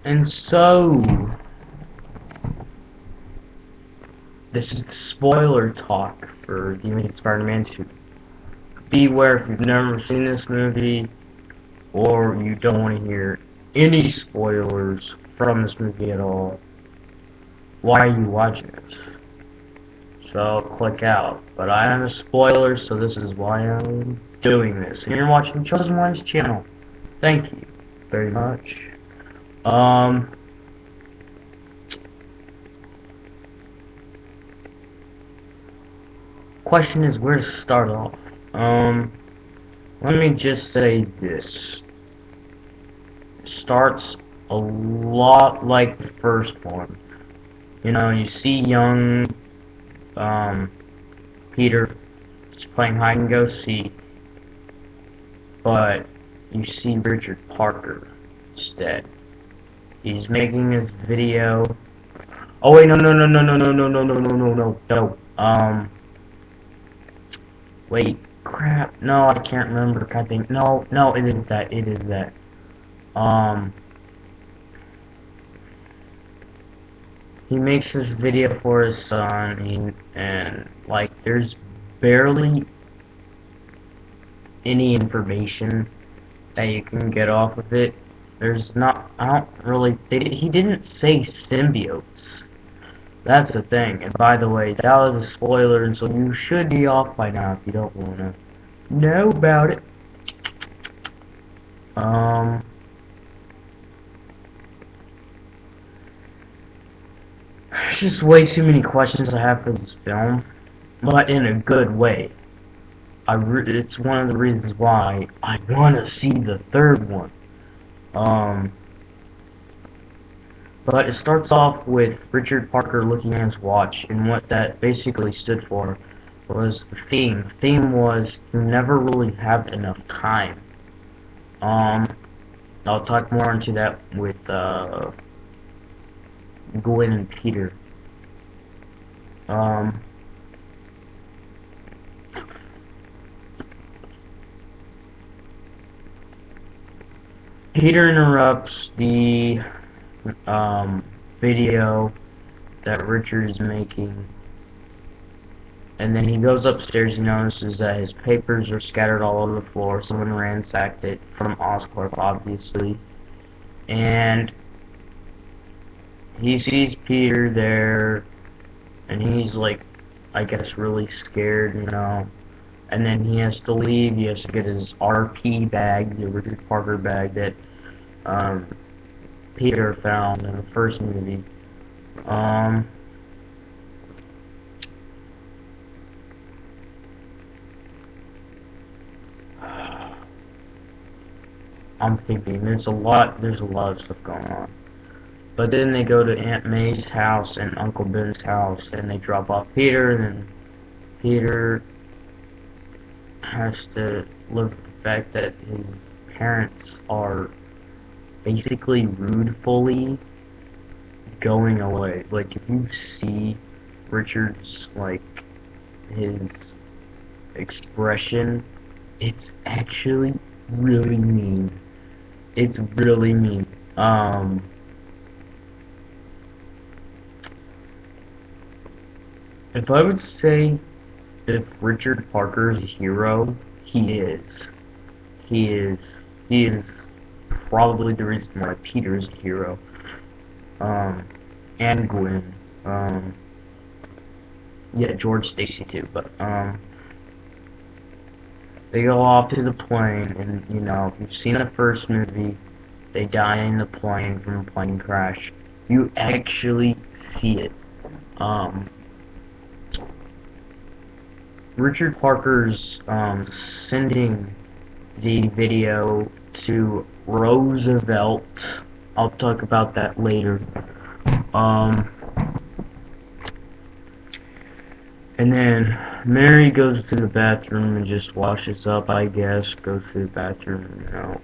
And so, this is the spoiler talk for the Amazing Spider-Man 2. Beware if you've never seen this movie, or you don't want to hear any spoilers from this movie at all. Why are you watching this? So, click out. But I am a spoiler, so this is why I'm doing this. And you're watching Chosen One's channel. Thank you very much. Question is where to start off. Let me just say this. It starts a lot like the first one. You know, you see young Peter just playing hide and go seek, but you see Richard Parker instead. He's making his video. Oh wait, no. Wait, crap. No, I can't remember. I think no, it is that. It is that. He makes this video for his son, and like, there's barely any information that you can get off of it. There's not. I don't really. He didn't say symbiotes. That's the thing. And by the way, that was a spoiler, and so you should be off by now if you don't wanna know about it. There's just way too many questions I have for this film, but in a good way. It's one of the reasons why I want to see the third one. But it starts off with Richard Parker looking at his watch, and what that basically stood for was the theme. The theme was you never really have enough time. I'll talk more into that with Gwen and Peter. Peter interrupts the video that Richard is making, and then he goes upstairs and notices that his papers are scattered all over the floor. Someone ransacked it from Oscorp, obviously, and he sees Peter there, and he's like, I guess, really scared, you know. And then he has to leave. He has to get his RP bag, the Richard Parker bag that Peter found in the first movie. I'm thinking there's a lot of stuff going on. But then they go to Aunt May's house and Uncle Ben's house, and they drop off Peter, and then Peter has to live with the fact that his parents are basically rudefully going away. Like, if you see Richard's, like, his expression, it's actually really mean. It's really mean. If I would say if Richard Parker is a hero, he is. He is probably the reason why Peter is a hero. And Gwen. Yeah, George Stacy too, but they go off to the plane, and you know, if you've seen the first movie, they die in the plane from a plane crash. You actually see it. Richard Parker's sending the video to Roosevelt. I'll talk about that later. And then Mary goes to the bathroom and just washes up, I guess. Goes to the bathroom, you know.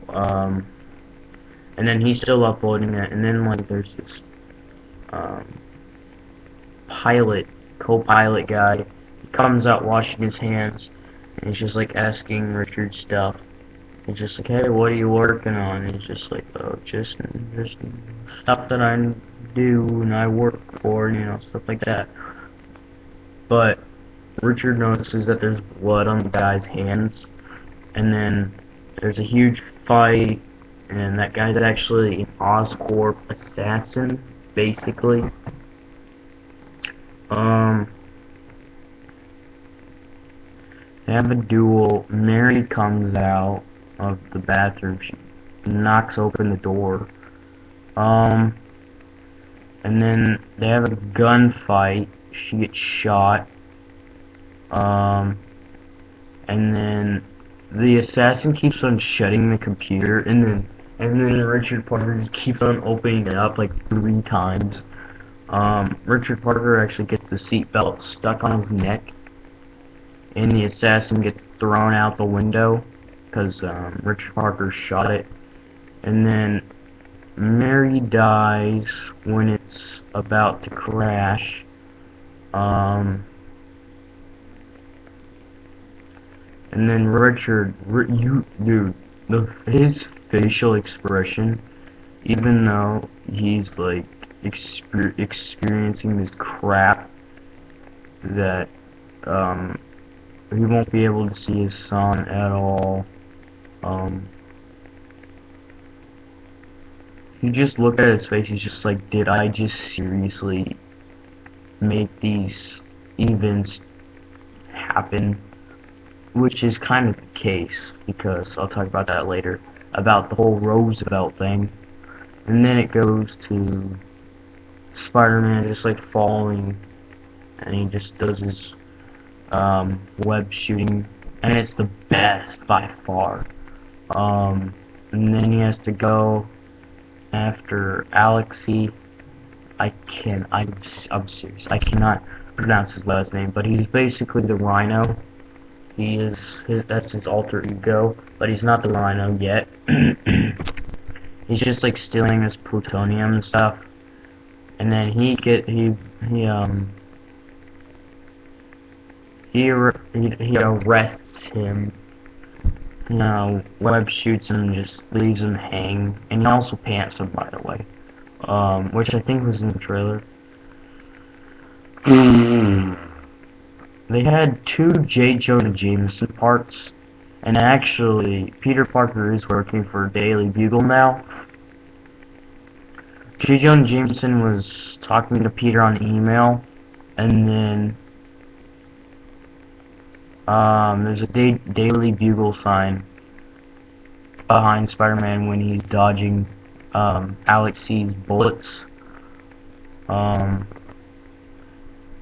And then he's still uploading it. And then, like, there's this co-pilot guy. He comes out washing his hands, and he's just, like, asking Richard stuff. He's just like, hey, what are you working on? And he's just like, oh, just stuff that I do and I work for, stuff like that. But Richard notices that there's blood on the guy's hands, and then there's a huge fight, and that guy's actually an Oscorp assassin, basically. They have a duel. Mary comes out of the bathroom. She knocks open the door. And then they have a gunfight. She gets shot. And then the assassin keeps on shutting the computer, and then Richard Parker just keeps on opening it up like 3 times. Richard Parker actually gets the seatbelt stuck on his neck, and the assassin gets thrown out the window because Richard Parker shot it. And then Mary dies when it's about to crash. And then Richard, his facial expression, even though he's like experiencing this crap that he won't be able to see his son at all. You just look at his face, he's just like, did I just seriously make these events happen? Which is kind of the case, because I'll talk about that later, about the whole Roosevelt thing. And then it goes to Spider-Man just like falling, and he just does his web shooting, and it's the best by far. And then he has to go after Alexei. I'm serious, I cannot pronounce his last name, but he's basically the Rhino. That's his alter ego, but he's not the Rhino yet. He's just like stealing this plutonium and stuff, and then he arrests him. Web shoots him and just leaves him hang, and he also pants him, by the way, which I think was in the trailer. They had 2 J. Jonah Jameson parts, and actually, Peter Parker is working for Daily Bugle now. J. Jonah Jameson was talking to Peter on email, and then there's a Daily Bugle sign behind Spider-Man when he's dodging Alexei's bullets.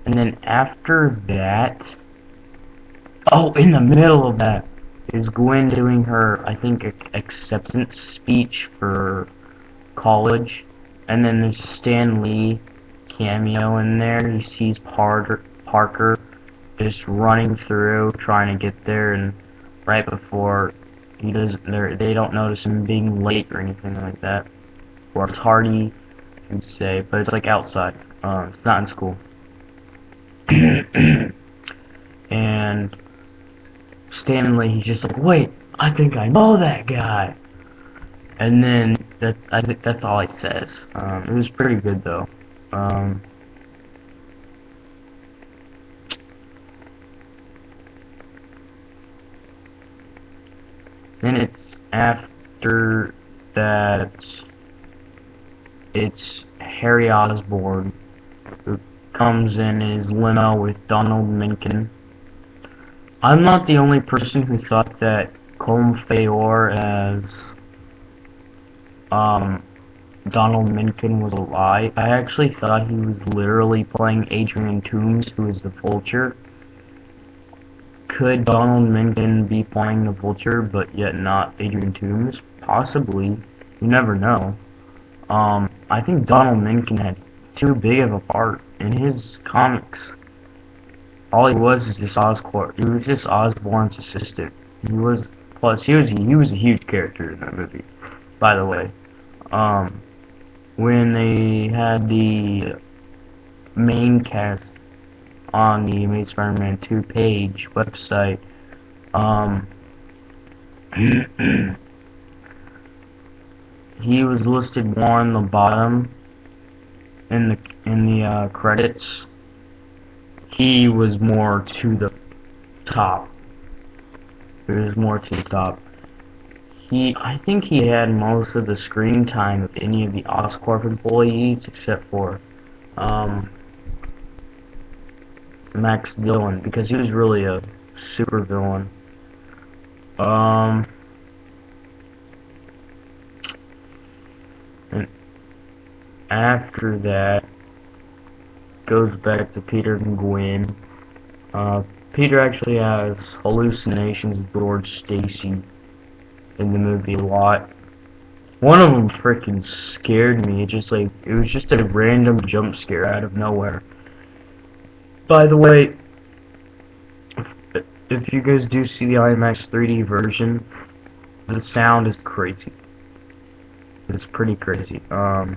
And then after that, in the middle of that is Gwen doing her, I think, acceptance speech for college, and then there's Stan Lee cameo in there. He sees Parker just running through, trying to get there, and right before they don't notice him being late or anything like that, or tardy, you could say, but it's like outside. It's not in school. And Stanley, he's just like, wait, I think I know that guy. And then I think that's all he says. It was pretty good though. Then it's after that, it's Harry Osborn who comes in his limo with Donald Mencken. I'm not the only person who thought that Colm Feore as Donald Mencken was a lie. I actually thought he was literally playing Adrian Toomes, who is the Vulture. Could Donald Mencken be playing the Vulture, but yet not Adrian Toomes? Possibly. You never know. I think Donald Mencken had too big of a part in his comics. All he was is just Oscorp. He was just Osborn's assistant. He was a huge character in that movie, by the way. When they had the main cast on the Amazing Spider-Man 2 page website, He was listed more on the bottom in the credits. He was more to the top. He was more to the top. I think he had most of the screen time of any of the Oscorp employees except for Max Dillon, because he was really a super villain. And after that goes back to Peter and Gwen. Peter actually has hallucinations of George Stacy in the movie a lot. One of them freaking scared me. It was just a random jump scare out of nowhere. By the way, if you guys do see the IMAX 3D version, the sound is crazy. It's pretty crazy. I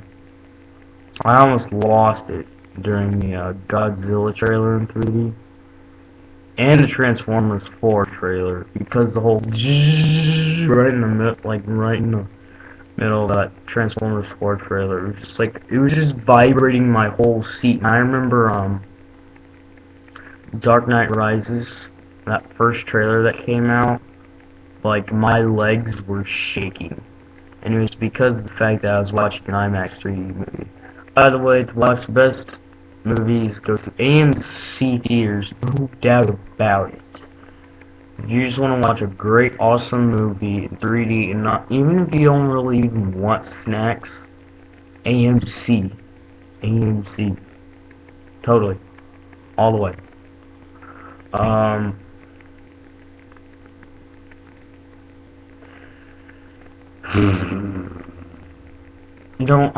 almost lost it during the Godzilla trailer in 3D and the Transformers 4 trailer, because the whole right in the middle of that Transformers 4 trailer, it was just vibrating my whole seat. And I remember Dark Knight Rises, that first trailer that came out, like my legs were shaking, and it was because of the fact that I was watching an IMAX 3D movie. By the way, to watch the best movies, go to AMC theaters, no doubt about it. If you just want to watch a great, awesome movie in 3D, and not even if you don't really even want snacks, AMC, totally, all the way.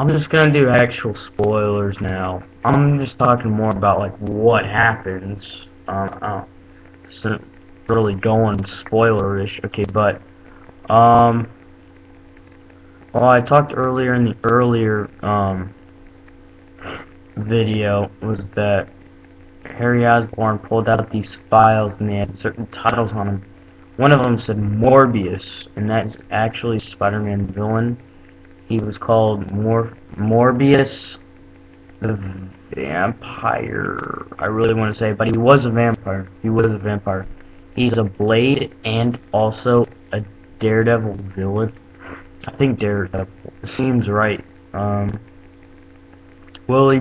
I'm just gonna do actual spoilers now. I'm just talking more about like what happens. Isn't really going spoilerish. Okay, but well, I talked earlier in the earlier video was that Harry Osborn pulled out these files and they had certain titles on them. One of them said Morbius, and that's actually Spider-Man villain. He was called Morbius the Vampire. I really want to say, but he was a vampire. He's a Blade and also a Daredevil villain. I think Daredevil seems right. Will he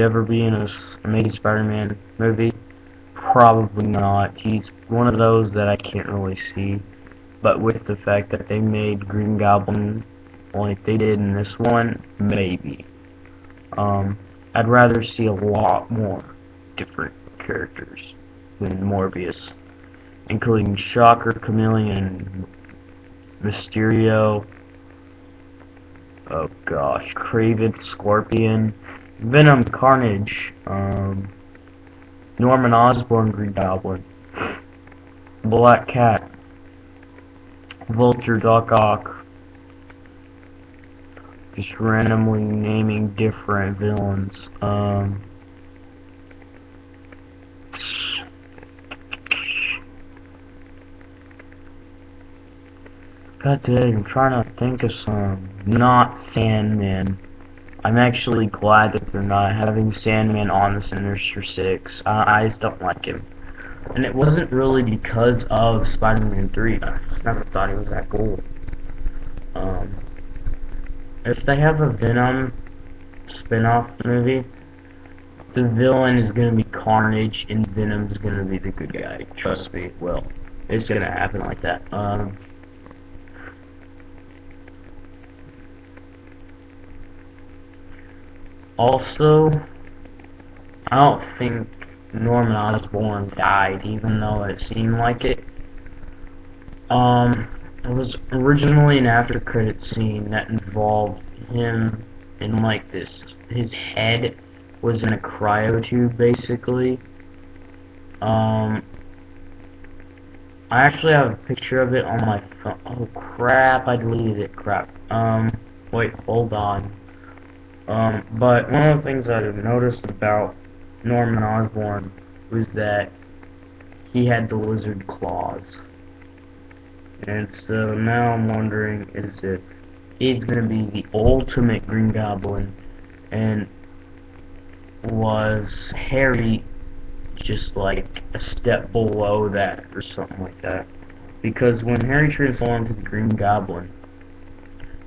ever be in a Amazing Spider-Man movie? Probably not. He's one of those that I can't really see. But with the fact that they made Green Goblin like they did in this one, maybe. I'd rather see a lot more different characters than Morbius, including Shocker, Chameleon, Mysterio, oh gosh, Kraven, Scorpion, Venom, Carnage, Norman Osborn, Green Goblin, Black Cat, Vulture, Doc Ock. Just randomly naming different villains. God dang, I'm trying to think of some. Not Sandman. I'm actually glad that they're not having Sandman on the Sinister Six. I just don't like him. And it wasn't really because of Spider-Man 3. I just never thought he was that cool. If they have a Venom spin-off movie, the villain is going to be Carnage and Venom is going to be the good guy. Trust me, well, it's going to happen like that. Also, I don't think Norman Osborn died, even though it seemed like it. It was originally an after credit scene that involved him in like this. His head was in a cryotube, basically. I actually have a picture of it on my phone. Oh crap! I deleted it. Crap. Wait, hold on. But one of the things I've noticed about Norman Osborn was that he had the lizard claws. And so now I'm wondering is if he's going to be the ultimate Green Goblin, and was Harry just like a step below that or something like that? Because when Harry transformed into the Green Goblin,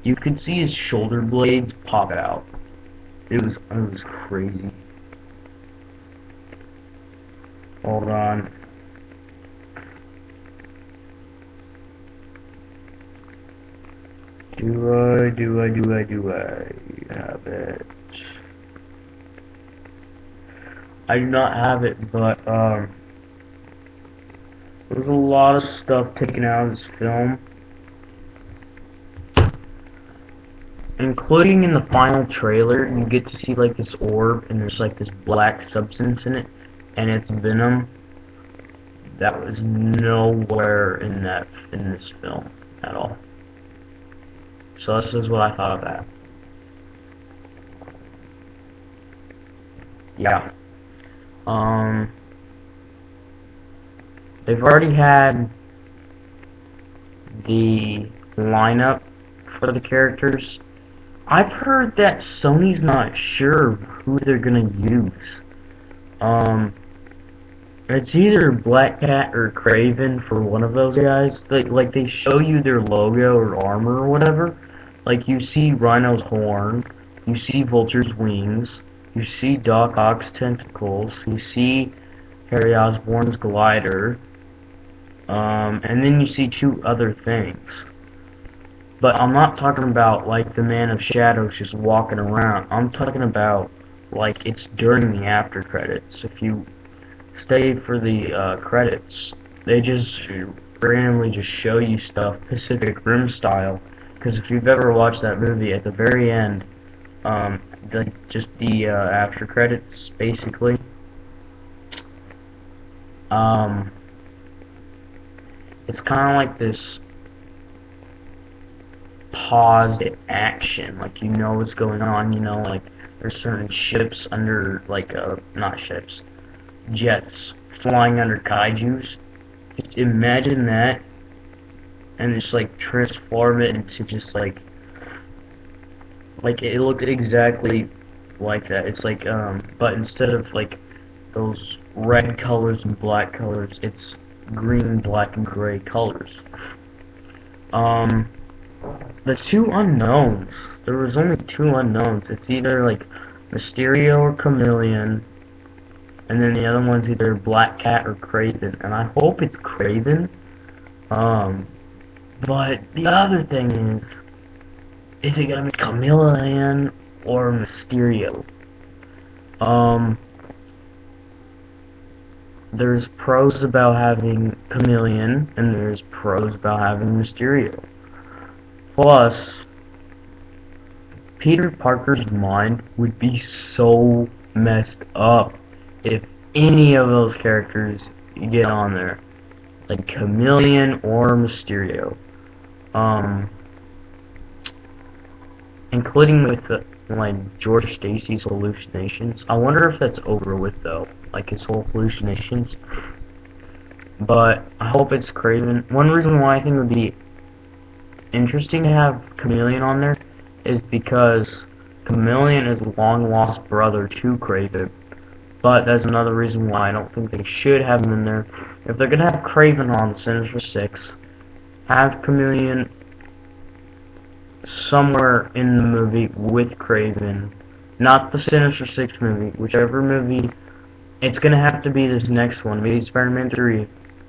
you could see his shoulder blades pop out. It was crazy. Hold on. Do I have it? I do not have it, but there's a lot of stuff taken out of this film, including in the final trailer. You get to see like this orb, and there's like this black substance in it, and it's venom. That was nowhere in this film at all. So this is what I thought of that. Yeah. They've already had the lineup for the characters. I've heard that Sony's not sure who they're gonna use. It's either Black Cat or Kraven for one of those guys. Like they show you their logo or armor or whatever. Like you see Rhino's horn, you see Vulture's wings, you see Doc Ock's tentacles, you see Harry Osborn's glider, and then you see two other things. But I'm not talking about like the Man of Shadows just walking around. I'm talking about like it's during the after credits. If you stay for the credits, they just randomly just show you stuff Pacific Rim style. Because if you've ever watched that movie, at the very end, just the after credits, basically, it's kind of like this paused action, like you know what's going on, you know, like there's certain ships under, like, not ships, jets flying under kaijus. Just imagine that, and just like transform it into just like it looks exactly like that. It's like but instead of like those red colors and black colors, it's green, black, and gray colors. The two unknowns. There was only two unknowns. It's either like Mysterio or Chameleon, and then the other one's either Black Cat or Kraven. And I hope it's Kraven. But the other thing is it gonna be Chameleon or Mysterio? There's pros about having Chameleon, and there's pros about having Mysterio. Plus, Peter Parker's mind would be so messed up if any of those characters get on there, like Chameleon or Mysterio, including with like George Stacy's hallucinations. I wonder if that's over with though, like his whole hallucinations. But I hope it's Kraven. One reason why I think it would be interesting to have Chameleon on there is because Chameleon is a long lost brother to Kraven. But that's another reason why I don't think they should have him in there. If they're gonna have Kraven on Sinister Six, have Chameleon somewhere in the movie with Kraven. Not the Sinister Six movie, whichever movie. It's gonna have to be this next one, maybe Spider-Man 3.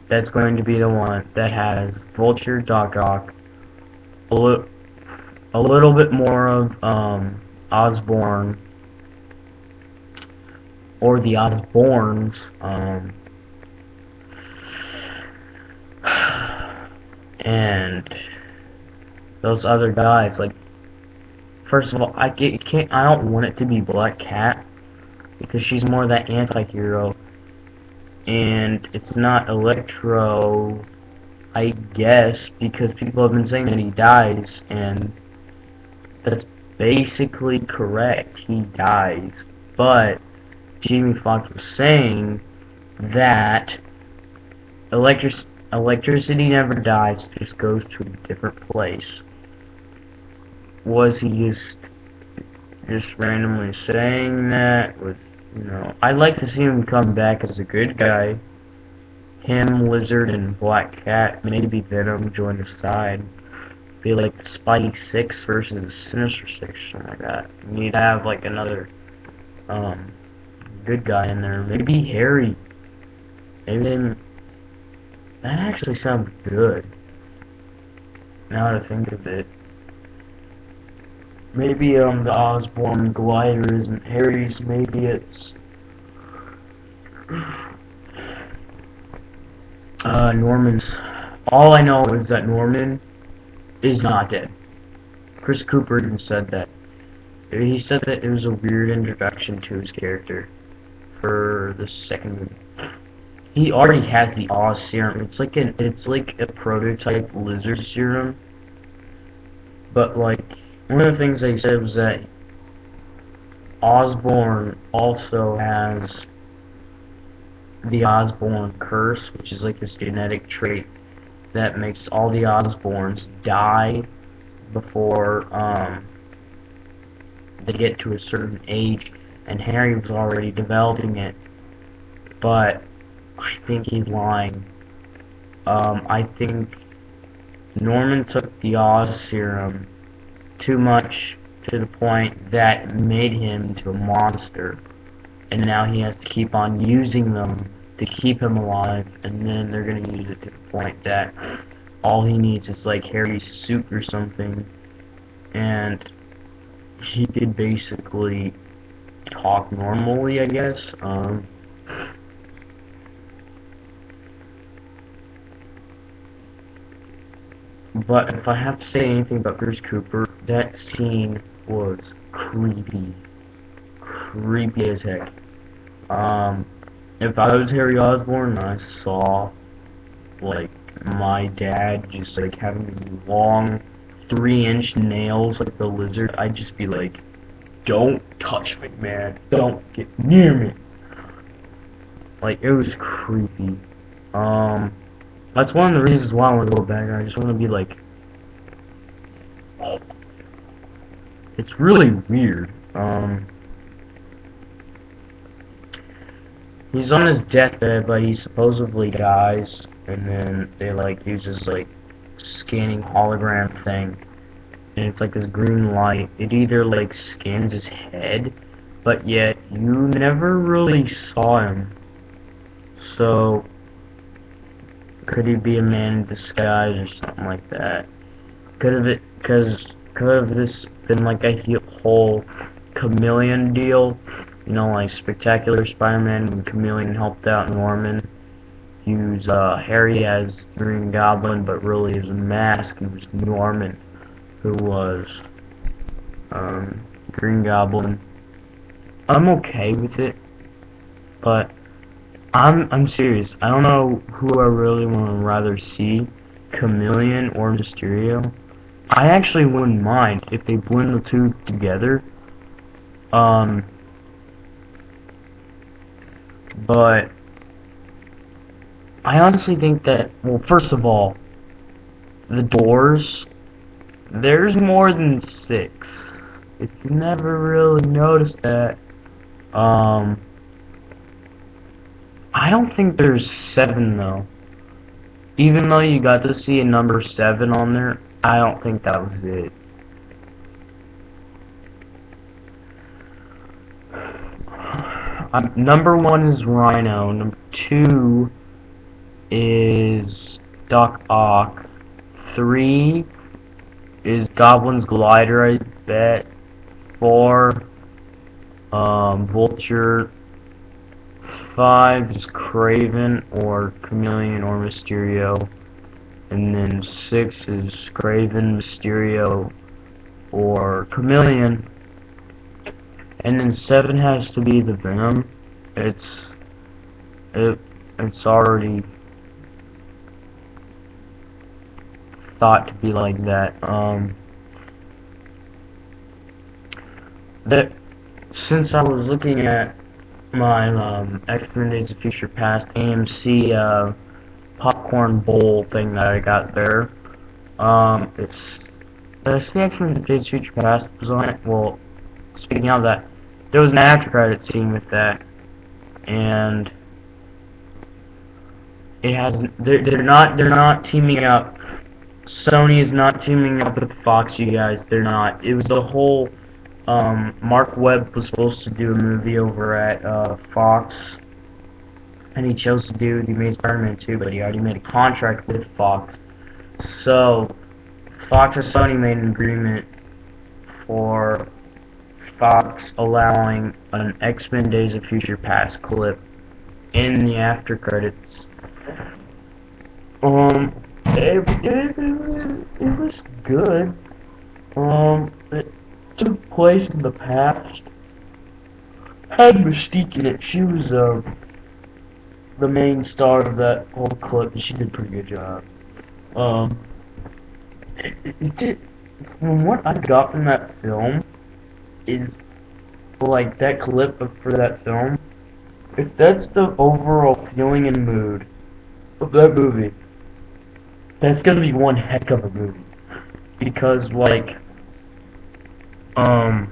That's going to be the one that has Vulture, Doc Ock, a little bit more of Osborn, or the Osborns, and those other guys. Like, first of all, I don't want it to be Black Cat because she's more that anti-hero, and it's not Electro, I guess, because people have been saying that he dies, and that's basically correct. He dies, but Jamie Foxx was saying that electricity never dies, it just goes to a different place. Was he just randomly saying that? With, I'd like to see him come back as a good guy. Him, Lizard, and Black Cat, maybe Venom join his side. Be like the Spidey 6 versus Sinister 6, something like that. You need to have like another good guy in there. Maybe Harry. Maybe then, that actually sounds good. Now that I think of it. Maybe the Osborn glider isn't Harry's, maybe it's Norman's. All I know is that Norman is not dead. Chris Cooper even said that. He said that it was a weird introduction to his character for the second movie. He already has the Oz serum. It's like a prototype lizard serum. But like, one of the things they said was that Osborn also has the Osborn curse, which is like this genetic trait that makes all the Osborns die before they get to a certain age, and Harry was already developing it, but I think he's lying. I think Norman took the Oz serum too much to the point that made him into a monster, and now he has to keep on using them to keep him alive, and then they're going to use it to the point that all he needs is like Harry's suit or something, and he could basically talk normally, I guess. But if I have to say anything about Chris Cooper, that scene was creepy. Creepy as heck. If I was Harry Osborn and I saw, like, my dad just, like, having these long 3-inch nails like the lizard, I'd just be like, don't touch me, man. Don't get near me. Like, it was creepy. That's one of the reasons why I want to go back. I just want to be like, oh. It's really weird. He's on his deathbed, but he supposedly dies, and then they like use this like scanning hologram thing, and it's like this green light. It either like scans his head, but yet you never really saw him. So could he be a man in disguise or something like that? Could have this been like a whole chameleon deal? You know, like Spectacular Spider-Man when Chameleon helped out Norman. Use Harry as Green Goblin, but really as a mask. It was Norman who was Green Goblin. I'm okay with it, but I'm serious. I don't know who I really want to rather see, Chameleon or Mysterio. I actually wouldn't mind if they blend the two together. But I honestly think that, well, first of all, the doors, there's more than 6. If you never really noticed that, I don't think there's 7 though. Even though you got to see a number 7 on there, I don't think that was it. Number 1 is Rhino. Number 2 is Doc Ock. 3 is Goblin's Glider, I bet. 4, Vulture. 5 is Craven or Chameleon or Mysterio. And then 6 is Craven, Mysterio, or Chameleon. And then 7 has to be the Venom. It's already thought to be like that. That since I was looking at my X-Men Days of Future Past AMC popcorn bowl thing that I got there. It's the X-Men Days of Future Past was on it. Well, speaking of that, there was an after credit scene with that, and it has they're not teaming up. Sony is not teaming up with Fox, you guys. They're not. It was the whole Mark Webb was supposed to do a movie over at Fox, and he chose to do the Amazing Spider-Man 2, but he already made a contract with Fox. So Fox and Sony made an agreement for Fox allowing an X-Men Days of Future Past clip in the after credits. It was good. It took place in the past. Had Mystique in it. She was the main star of that whole clip, and she did a pretty good job. From what I got from that film is like that clip for that film. If that's the overall feeling and mood of that movie, that's gonna be one heck of a movie. Because like, I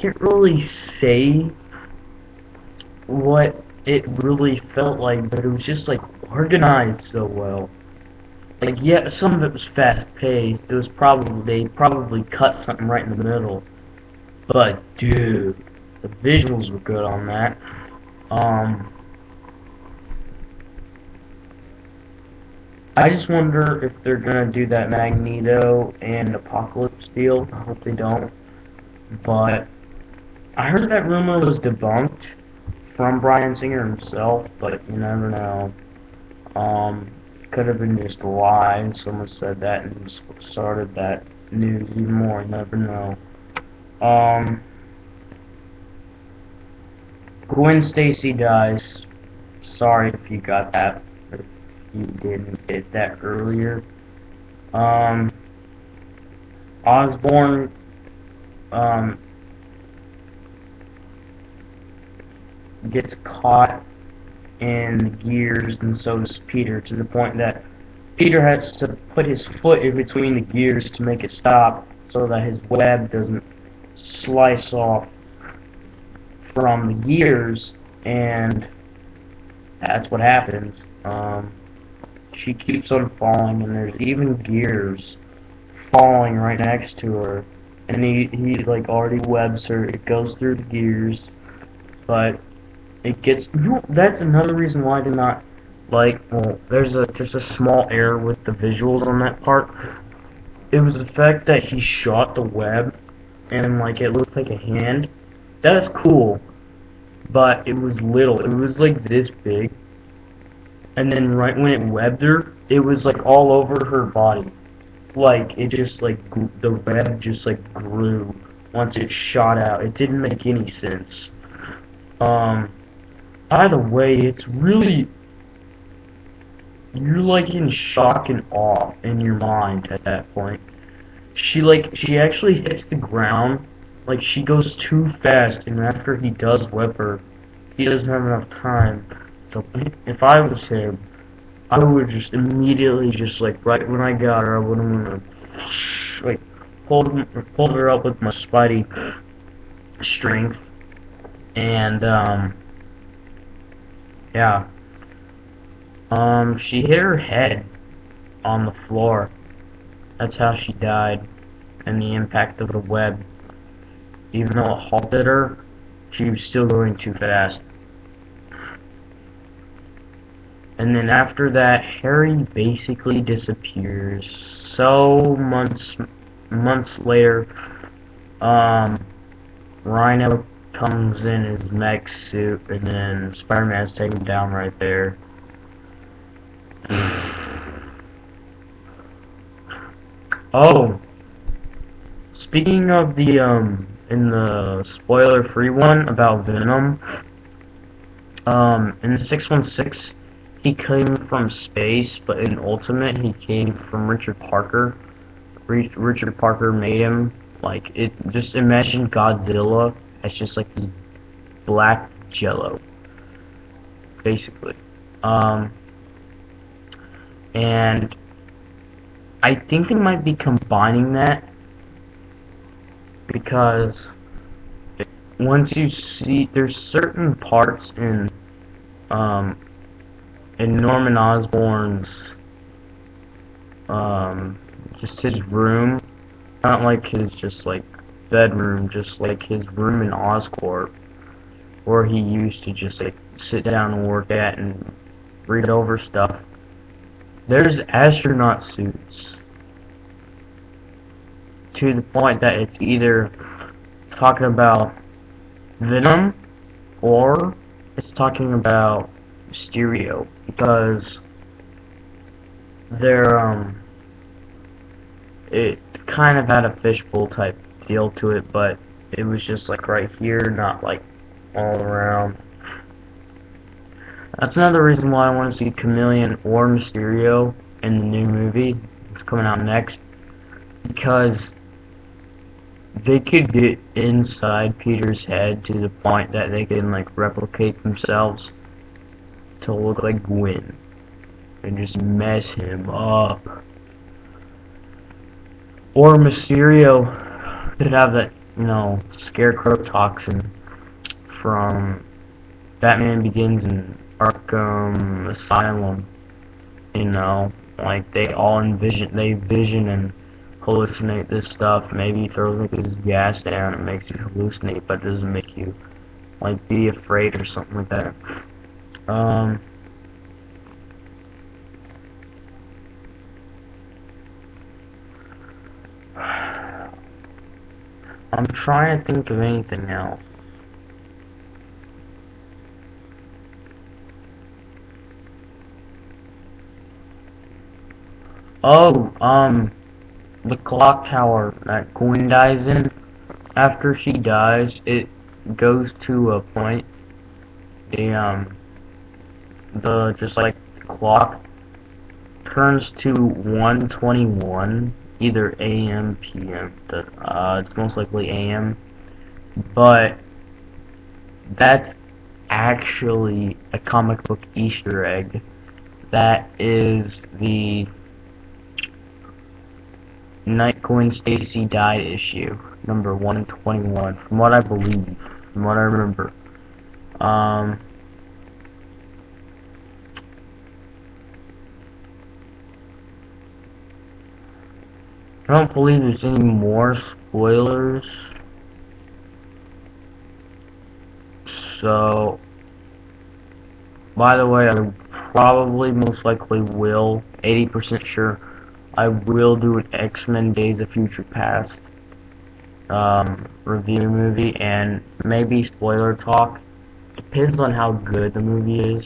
can't really say what it really felt like, but it was just like organized so well. Like, yeah, some of it was fast paced. It was they probably cut something right in the middle. But dude, the visuals were good on that. I just wonder if they're gonna do that Magneto and Apocalypse deal. I hope they don't. But I heard that rumor was debunked from Bryan Singer himself, but you never know. Could have been just a lie, and someone said that and started that news even more. You never know. Gwen Stacy dies. Sorry if you got that, but if you didn't get that earlier. Osborn, gets caught in the gears, and so does Peter, to the point that Peter has to put his foot in between the gears to make it stop, so that his web doesn't slice off from the gears, and that's what happens. She keeps on falling, and there's even gears falling right next to her, and he like already webs her. It goes through the gears, but it gets. That's another reason why I did not like. Well, there's a small error with the visuals on that part. It was the fact that he shot the web, and like it looked like a hand. That is cool, but it was little. It was like this big, and then right when it webbed her, it was like all over her body. Like it just like the web just like grew once it shot out. It didn't make any sense. Either way, it's really, you're like in shock and awe in your mind at that point. She actually hits the ground, like she goes too fast, and after he does whip her, he doesn't have enough time. So if I was him, I would just immediately, just like right when I got her, I would have like pulled her up with my Spidey strength, and yeah. She hit her head on the floor. That's how she died, and the impact of the web. Even though it halted her, she was still going too fast. And then after that, Harry basically disappears. So months later, Rhino comes in his mech suit, and then Spider-Man's taken him down right there. Oh, speaking of the in the spoiler-free one about Venom, in 616 he came from space, but in Ultimate he came from Richard Parker. Richard Parker made him. Like, just imagine Godzilla as just like this black jello, basically. And I think they might be combining that, because once you see, there's certain parts in Norman Osborn's just his room, not like his just like bedroom, just like his room in Oscorp, where he used to just like sit down and work at and read over stuff. There's astronaut suits, to the point that it's either talking about Venom or it's talking about Mysterio, because they're it kind of had a fishbowl type deal to it, but it was just like right here, not like all around. That's another reason why I want to see Chameleon or Mysterio in the new movie that's coming out next, because they could get inside Peter's head to the point that they can like replicate themselves to look like Gwen and just mess him up. Or Mysterio could have that, you know, scarecrow toxin from Batman Begins and Arkham Asylum. You know, like they vision and hallucinate this stuff. Maybe he throws like this gas down and makes you hallucinate, but it doesn't make you like be afraid or something like that. I'm trying to think of anything else. Oh, the clock tower that Gwen dies in, after she dies, it goes to a point, the just like the clock turns to 1:21, either AM, PM. It's most likely AM, but that's actually a comic book Easter egg. That is the Night Gwen Stacy died issue, number 121, from what I believe, from what I remember. I don't believe there's any more spoilers, so, by the way, I probably, most likely will, 80% sure, I will do an X-Men Days of Future Past review movie, and maybe spoiler talk. Depends on how good the movie is,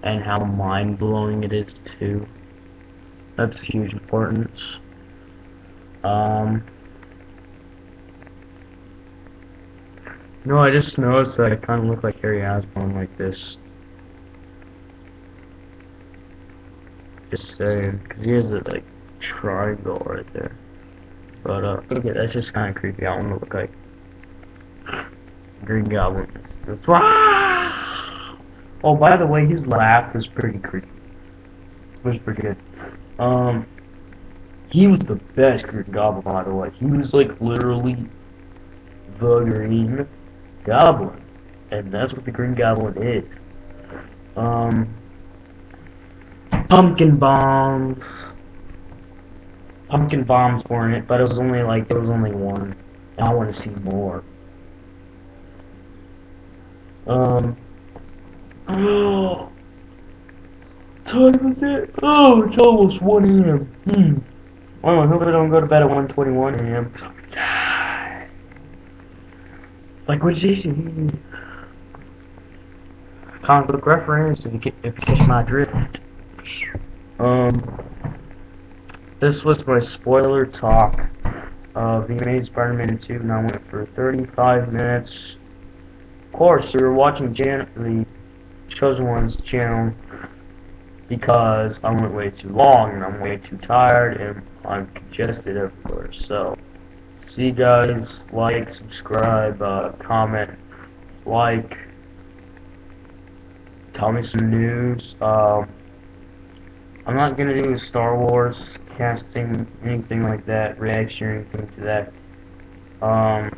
and how mind-blowing it is, too. That's a huge importance. No, I just noticed that I kind of look like Harry Osborn like this. Just saying, because he has a, like, triangle right there. But, okay, that's just kind of creepy. I want to look like Green Goblin. That's oh, by the way, his laugh was pretty creepy. It was pretty good. He was the best Green Goblin, by the way. He was, like, literally the Green Goblin. And that's what the Green Goblin is. Pumpkin bombs. Pumpkin bombs were in it, but it was only like, there was only one. And I want to see more. Oh, time is it? Oh, it's almost 1 AM. Oh, I hope I don't go to bed at 1:21 AM. Like what Jason? Comic book reference, if you catch my drift. This was my spoiler talk of The Amazing Spider-Man 2, and I went for 35 minutes. Of course, we were watching the Chosen One's channel, because I went way too long, and I'm way too tired, and I'm congested, of course. So, see you guys, like, subscribe, comment, like, tell me some news. I'm not gonna do a Star Wars casting, anything like that, reaction or anything to that. I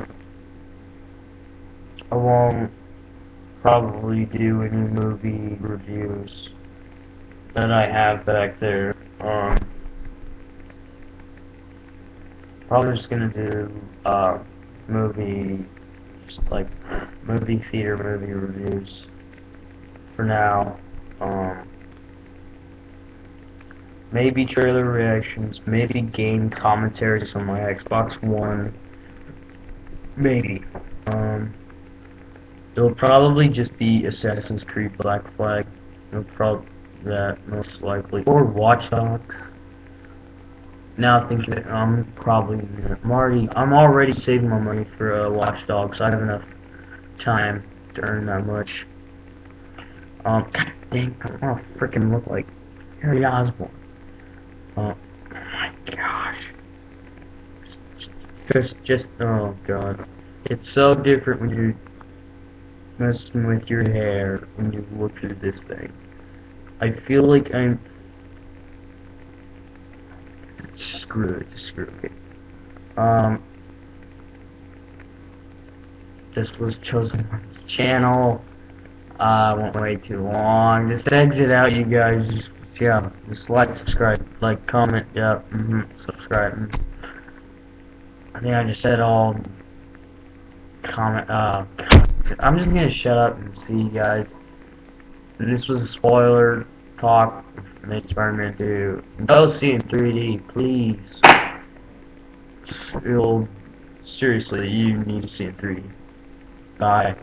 won't probably do any movie reviews that I have back there. Probably just gonna do movie, just like movie theater movie reviews for now. Maybe trailer reactions, maybe game commentaries on my Xbox One, maybe. It'll probably just be Assassin's Creed Black Flag. It'll probably that most likely, or Watch Dogs. Now thinking that I'm already saving my money for Watch Dogs. So I have enough time to earn that much. God dang, I wanna freaking look like Harry Osborn. Oh my gosh. Just, oh god. It's so different when you're messing with your hair when you look through this thing. I feel like I'm... Screw it. This was Chosen One's channel. I won't wait too long. Just exit out, you guys. Just like, subscribe, like, comment, subscribe. I think I just said all. Comment. I'm just gonna shut up and see you guys. And this was a spoiler talk. Made Spider-Man 2. Go see in 3D, please. Seriously, you need to see in 3D. Bye.